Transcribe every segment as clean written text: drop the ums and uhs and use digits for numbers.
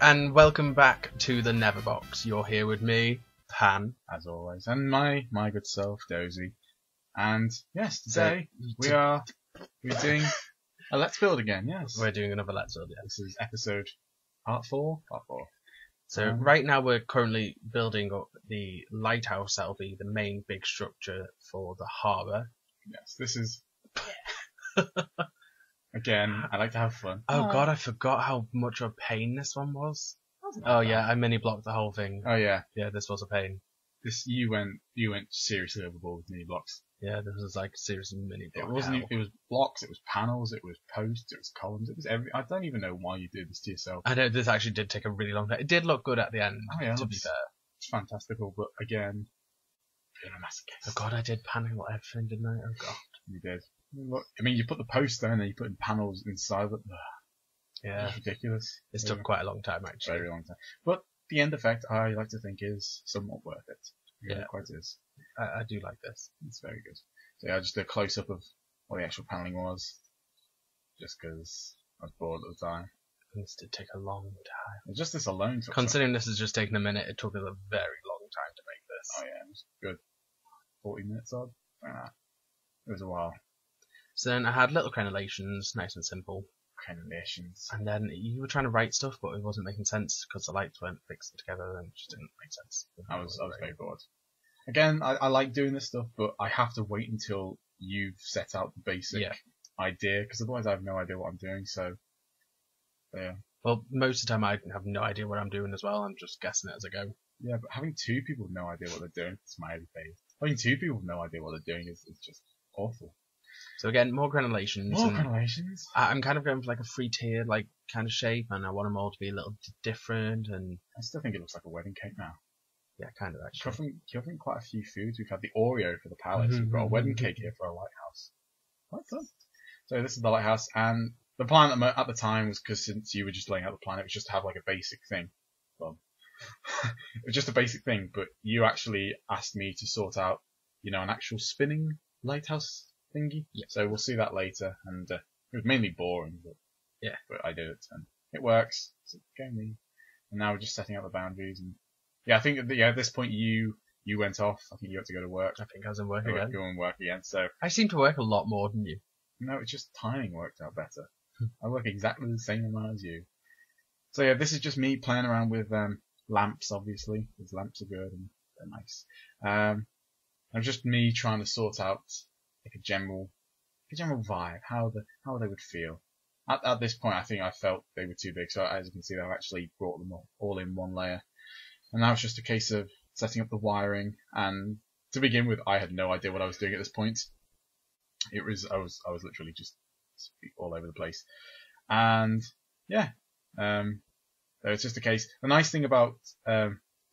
and welcome back to the NetherBox. You're here with me, Pan, as always, and my good self, Dozy. And yes, today we're doing a Let's Build again. Yes, we're doing another Let's Build. Yeah. This is episode part 4. So right now we're currently building up the lighthouse. That'll be the main big structure for the harbour. Yes, this is. Again, I like to have fun. Oh god, I forgot how much of a pain this one was. Oh yeah, I mini blocked the whole thing. Oh yeah, yeah, this was a pain. You went seriously overboard with mini blocks. Yeah, this was like seriously mini block. It wasn't. It was blocks. It was panels. It was posts. It was columns. It was every. I don't even know why you did this to yourself. I know this actually did take a really long time. It did look good at the end. Oh yeah, to be fair, it's fantastical. But again, you're a masochist. Oh god, I did panel everything, didn't I? Oh god, you did. Look, I mean, you put the post there and then you put in panels inside of it. Yeah. It's ridiculous. It took quite a long time, actually. Very long time. But the end effect, I like to think, is somewhat worth it. Yeah, it quite is. I do like this. It's very good. So yeah, just a close-up of what the actual paneling was. Just because I was bored at the time. This did take a long time. Just this alone took Considering this has just taken a minute, it took us a very long time to make this. Oh yeah, it was good. 40 minutes odd. It was a while. So then I had little crenellations, nice and simple. Crenellations. And then you were trying to write stuff, but it wasn't making sense because the lights weren't fixed together and it just didn't make sense. I was very bored. Again, I like doing this stuff, but I have to wait until you've set out the basic idea, because otherwise I have no idea what I'm doing, so yeah. Well, most of the time I have no idea what I'm doing as well, I'm just guessing it as I go. Yeah, but having two people with no idea what they're doing, smiley face. Having two people with no idea what they're doing is just awful. So again, more crenellations. More crenellations. I'm kind of going for like a 3-tiered like kind of shape, and I want them all to be a little different. And I still think it looks like a wedding cake now. Yeah, kind of actually. Covering quite a few foods. We've had the Oreo for the palace. We've got a wedding cake here for our lighthouse. Quite fun. So this is the lighthouse, and the plan at the time was, because since you were just laying out the plan, it was just to have like a basic thing. Well, it was just a basic thing, but you actually asked me to sort out, an actual spinning lighthouse thingy. Yeah. So we'll see that later, and it was mainly boring, but I did it, and it works. So and now we're just setting out the boundaries, and I think at this point you went off. I think you had to go to work. I think I was in work again. Go and work again. So I seem to work a lot more than you. No, it's just timing worked out better. I work exactly the same amount as you. So yeah, this is just me playing around with lamps. Obviously, because lamps are good and they're nice. And just me trying to sort out like a general vibe, how they would feel. At this point, I think I felt they were too big. So as you can see, I've actually brought them all in one layer. And now it's just a case of setting up the wiring. And to begin with, I had no idea what I was doing at this point. I was literally just all over the place. And yeah, so it's just a case. The nice thing about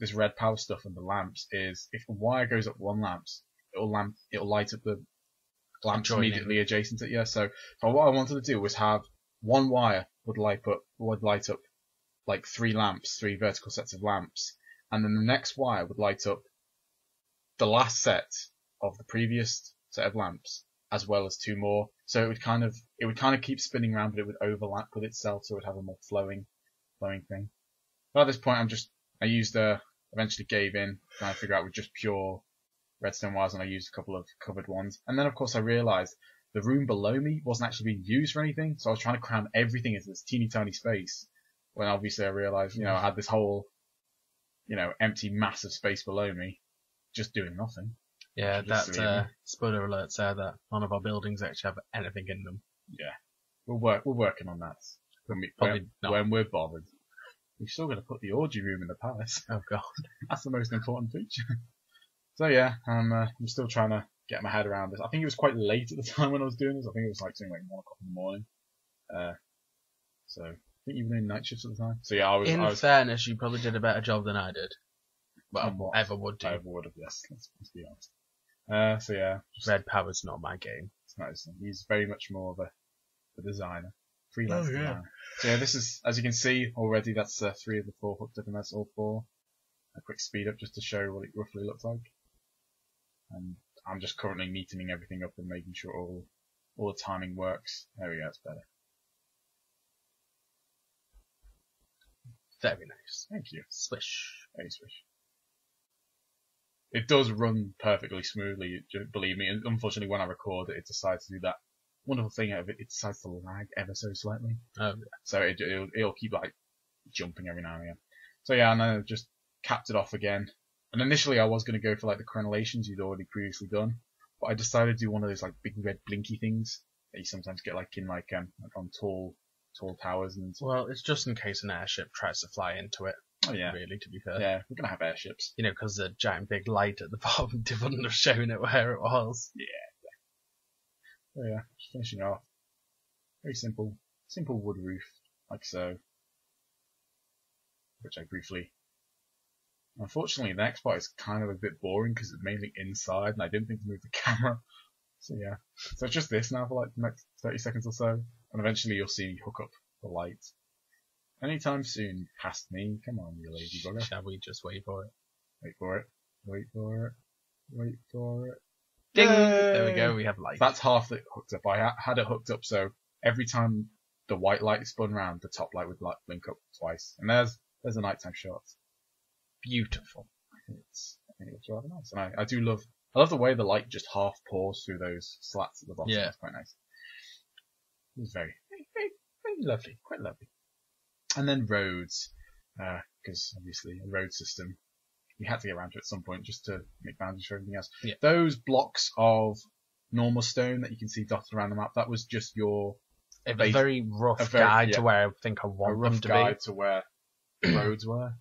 this red power stuff and the lamps is, if the wire goes up one lamp, it'll light up the lamps immediately adjacent to it. Yeah. So what I wanted to do was have one wire would light up like 3 lamps, 3 vertical sets of lamps, and then the next wire would light up the last set of the previous set of lamps, as well as 2 more. So it would kind of keep spinning around, but it would overlap with itself, so it would have a more flowing thing. But at this point, eventually gave in, trying to figure out with just pure redstone wires, and I used a couple of covered ones. And then of course I realised the room below me wasn't actually being used for anything, so I was trying to cram everything into this teeny tiny space. When obviously I realised, I had this whole, empty massive space below me, just doing nothing. Yeah, that spoiler alert there that none of our buildings actually have anything in them. Yeah, we're working on that. When we're bothered. We've still got to put the orgy room in the palace. Oh god, that's the most important feature. So yeah, I'm still trying to get my head around this. I think it was quite late at the time when I was doing this. I think it was like something like 1 o'clock in the morning. So I think you were doing night shifts at the time. So yeah, I was. Fairness, you probably did a better job than I did. Well, ever would do. I ever would have, yes. Let's be honest. So yeah, red power's not my game. It's nice. He's very much more of a designer. Freelance designer. So yeah, this is, as you can see already, that's 3 of the 4 hooked up, and that's all 4. A quick speed up just to show what it roughly looks like. And I'm just currently neatening everything up and making sure all the timing works. There we go, that's better. Very nice. Thank you. Swish. Very swish. It does run perfectly smoothly, believe me. And unfortunately, when I record it, it decides to do that wonderful thing out of it. It decides to lag ever so slightly. Oh, yeah. So it'll keep like jumping every now and again. So yeah, and then I just capped it off again. And initially, I was going to go for like the crenellations you'd already previously done, but I decided to do one of those like big red blinky things that you sometimes get like in like on tall towers and. Well, it's just in case an airship tries to fly into it. Oh yeah. Really, to be fair. Yeah, we're gonna have airships. You know, because the giant big light at the bottom wouldn't have shown it where it was. Yeah. So yeah, just finishing off. Very simple wood roof, like so. Which I briefly. Unfortunately, the next part is kind of a bit boring because it's mainly inside, and I didn't think to move the camera. So yeah, so it's just this now for like the next 30 seconds or so, and eventually you'll see me hook up the light. Anytime soon, past me. Come on, you lazy bugger. Shall we just wait for it? Wait for it. Wait for it. Wait for it. Ding! Yay! There we go, we have light. That's half it hooked up. I had it hooked up so every time the white light spun round, the top light would blink up twice. And there's a nighttime shot. Beautiful. I think it's rather nice. And I love the way the light just half pours through those slats at the bottom. Yeah. It's quite nice. It was very, very, very lovely. Quite lovely. And then roads, because obviously a road system, we had to get around to it at some point just to make boundaries for everything else. Yeah. Those blocks of normal stone that you can see dotted around the map, that was just your A very rough guide to where I think I want them to guide be. to where the roads were.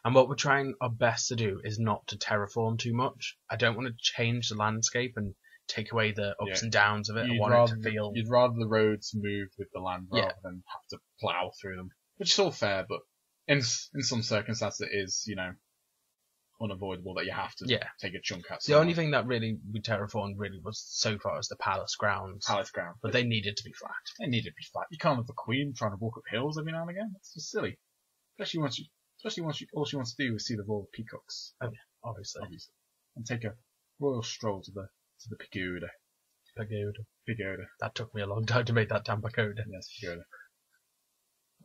And what we're trying our best to do is not to terraform too much. I don't want to change the landscape and take away the ups and downs of it. I want it to feel. You'd rather the roads move with the land rather Yeah. than have to plough through them. Which is all fair, but in some circumstances it is, unavoidable that you have to take a chunk out. The only thing that really we terraformed really was so far as the palace grounds. Palace ground. But they needed to be flat. They needed to be flat. You can't have the queen trying to walk up hills every now and again. It's just silly. Especially once all she wants to do is see the royal peacocks. Oh yeah, obviously. And take a royal stroll to the pagoda. Pagoda. That took me a long time to make that damn pagoda. Yes, pagoda.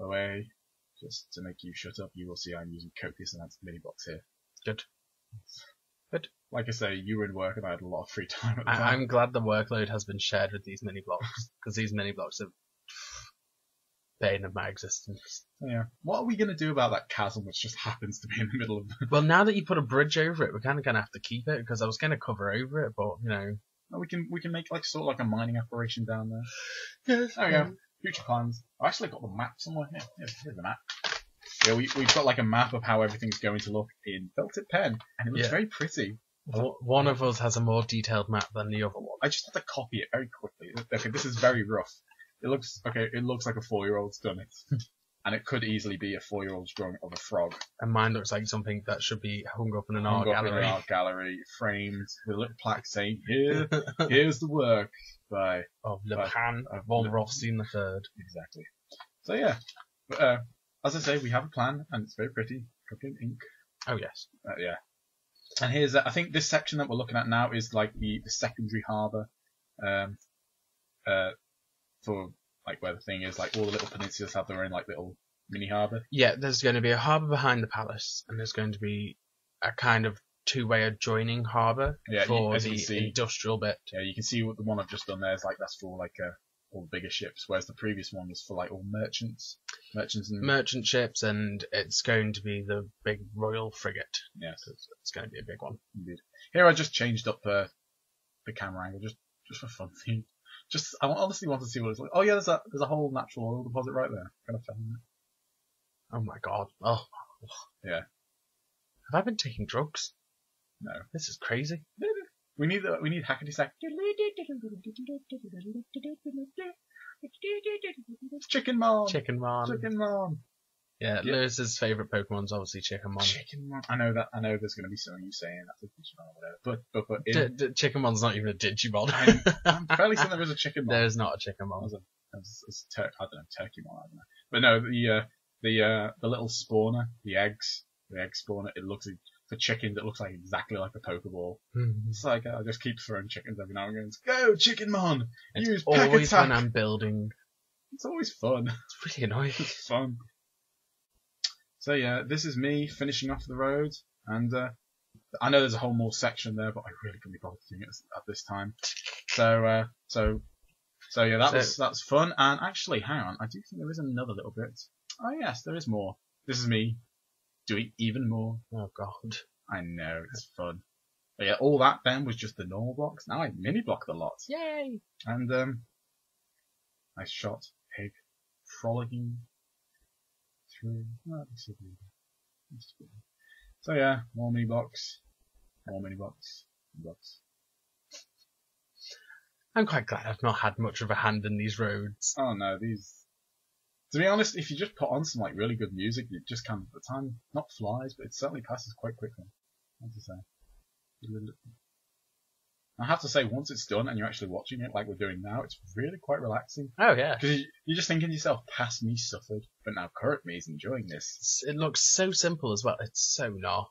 Away. Just to make you shut up, you will see I'm using copious amounts of mini box here. Good. Like I say, you were in work and I had a lot of free time at the time. I'm glad the workload has been shared with these mini blocks, because these mini blocks are bane of my existence. Yeah. What are we going to do about that chasm which just happens to be in the middle of Well, now that you put a bridge over it, we're kind of going to have to keep it, because I was going to cover over it, but, We can make like a mining operation down there. Yes. There we go. Future plans. I've actually got the map somewhere here. Here's the map. Yeah, we've got like a map of how everything's going to look in felted pen, and it looks very pretty. One of us has a more detailed map than the other one. I just have to copy it very quickly. Okay, this is very rough. It looks like a 4-year-old's done it. And it could easily be a 4-year-old's drawing of a frog. And mine looks like something that should be hung up in an Hung art up gallery. in an art gallery, framed with a little plaque saying, here's the work by Le Pan von Rothstein III. Exactly. So yeah, but, as I say, we have a plan, and it's very pretty. Covered in ink. Oh yes. Yeah. And here's, I think this section that we're looking at now is like the secondary harbour, for like where the thing is, like all the little peninsulas have their own like little mini harbour. Yeah, there's going to be a harbour behind the palace, and there's going to be a kind of two-way adjoining harbour for the industrial bit. Yeah, you can see what the one I've just done there is like, that's for like all the bigger ships, whereas the previous one was for like all merchant ships, and it's going to be the big royal frigate. Yeah, so it's going to be a big one. Indeed. Here I just changed up the camera angle just for fun. I honestly want to see what it's like. Oh yeah, there's a whole natural oil deposit right there. Kind of found it. Oh my god. Oh. Yeah. Have I been taking drugs? No. This is crazy. We need hackety sack. Chicken Mom. Chicken Mom. Chicken Mom. Yeah, Lewis's favourite Pokemon's obviously Chicken Mom. Chicken Mom. I know there's going to be something you saying that's a Digimon or whatever. But Chicken Mon's not even a Digimon. I'm fairly certain there is a Chicken Mom. There's not a Chicken Mom. I don't know, Turkey Mom. I don't know. But no, the little spawner, the egg spawner. It looks like, for chickens, it looks like exactly like a Pokeball. Mm-hmm. It's like I just keep throwing chickens every now and again. Go Chicken Mon! Use always pack attack! when I'm building. It's always fun. It's really annoying. It's fun. So yeah, this is me finishing off the road, and I know there's a whole more section there, but I really couldn't be bothered doing it at this time. So yeah, that's fun. And actually, hang on, I do think there is another little bit. Oh yes, there is more. This is me doing even more. Oh god. I know, it's fun. But yeah, all that then was just the normal blocks. Now I mini block the lot. Yay! And I shot pig frolicking through. Oh, so yeah, more mini blocks. I'm quite glad I've not had much of a hand in these roads. Oh no, these. To be honest, if you just put on some like really good music, it just kind of the time not flies, but it certainly passes quite quickly. I have to say. I have to say, once it's done and you're actually watching it like we're doing now, it's really quite relaxing. Oh yeah. Because you're just thinking to yourself, past me suffered, but now current me is enjoying this. It looks so simple as well. It's so not.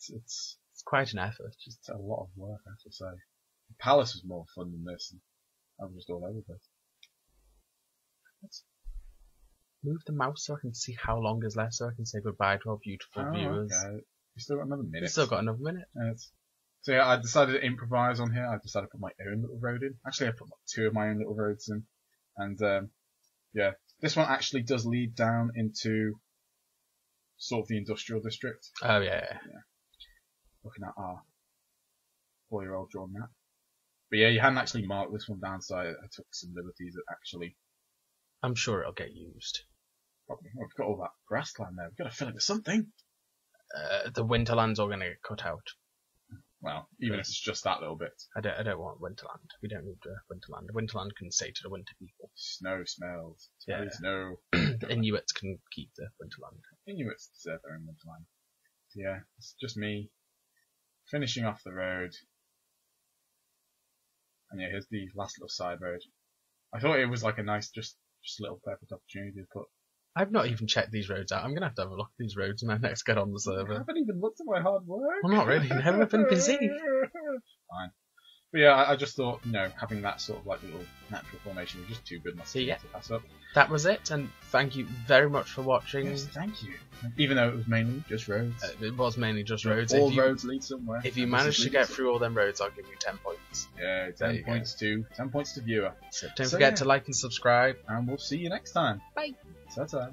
It's quite an effort. Just a lot of work, I have to say. The Palace was more fun than this, and I was just all over the place. Let's move the mouse so I can see how long is left, so I can say goodbye to our beautiful viewers. Okay. We still got another minute. We still got another minute. So yeah, I decided to improvise on here. I decided to put my own little road in. Actually, I put two of my own little roads in. And yeah, this one actually does lead down into sort of the industrial district. Oh yeah. Looking at our 4-year-old drawn map. But yeah, you hadn't actually marked this one down, so I took some liberties that actually. I'm sure it'll get used. Probably. Well, we've got all that grassland there. We've got to fill it with something. The winterland's all going to get cut out. Well, even if it's just that little bit. I don't want winterland. We don't need winterland. Winterland can say to the winter people. Snow smells. Yeah. Snow. Inuits can keep the winterland. Inuits deserve their own winterland. So yeah, it's just me finishing off the road. And yeah, here's the last little side road. I thought it was like a nice, just a little perfect opportunity to put. I've not even checked these roads out. I'm going to have a look at these roads when I next get on the server. I haven't even looked at my hard work. Well, not really. No, I've been busy. Fine. But yeah, I just thought, having that sort of like little natural formation was just too good not to pass up. That was it, and thank you very much for watching. Yes, thank you. Even though it was mainly just roads. It was mainly just roads. All roads lead somewhere. If you manage to get through all them roads, I'll give you 10 points. Yeah, 10 points to viewer. So don't forget to like and subscribe. And we'll see you next time. Bye. Ta-ta.